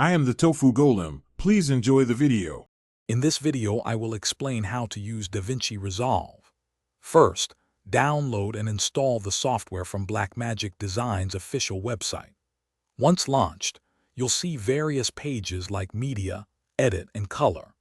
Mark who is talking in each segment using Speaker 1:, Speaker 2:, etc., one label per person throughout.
Speaker 1: I am the Tofu Golem. Please enjoy the video.
Speaker 2: In this video, I will explain how to use DaVinci Resolve. First, download and install the software from Blackmagic Design's official website. Once launched, you'll see various pages like Media, Edit, and Color.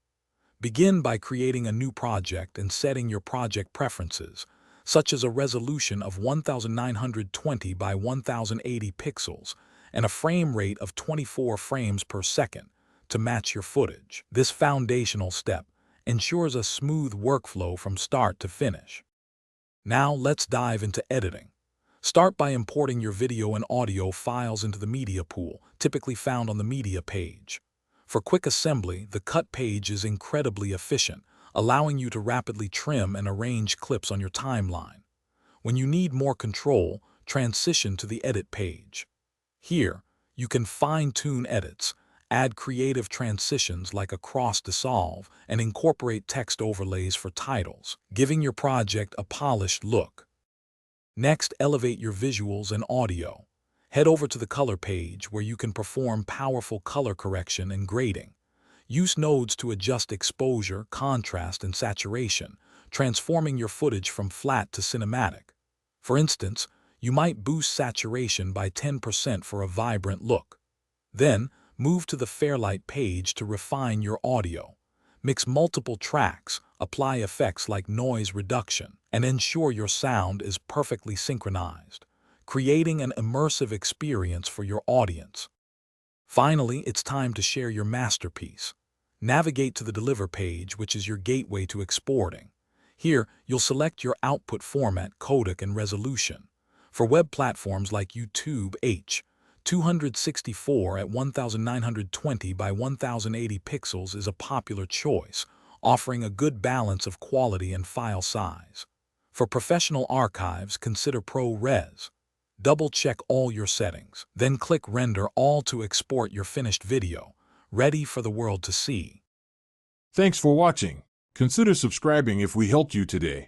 Speaker 2: Begin by creating a new project and setting your project preferences, such as a resolution of 1920 by 1080 pixels and a frame rate of 24 frames per second to match your footage. This foundational step ensures a smooth workflow from start to finish. Now let's dive into editing. Start by importing your video and audio files into the media pool, typically found on the media page. For quick assembly, the cut page is incredibly efficient, allowing you to rapidly trim and arrange clips on your timeline. When you need more control, transition to the edit page. Here, you can fine-tune edits, add creative transitions like a cross dissolve, and incorporate text overlays for titles, giving your project a polished look. Next, elevate your visuals and audio. Head over to the color page where you can perform powerful color correction and grading. Use nodes to adjust exposure, contrast, and saturation, transforming your footage from flat to cinematic. For instance, you might boost saturation by 10% for a vibrant look. Then, move to the Fairlight page to refine your audio. Mix multiple tracks, apply effects like noise reduction, and ensure your sound is perfectly synchronized, creating an immersive experience for your audience. Finally, it's time to share your masterpiece. Navigate to the Deliver page, which is your gateway to exporting. Here, you'll select your output format, codec, and resolution. For web platforms like YouTube, 264 at 1920 by 1080 pixels is a popular choice, offering a good balance of quality and file size. For professional archives, consider ProRes. Double-check all your settings, then click Render All to export your finished video, ready for the world to see.
Speaker 1: Thanks for watching. Consider subscribing if we helped you today.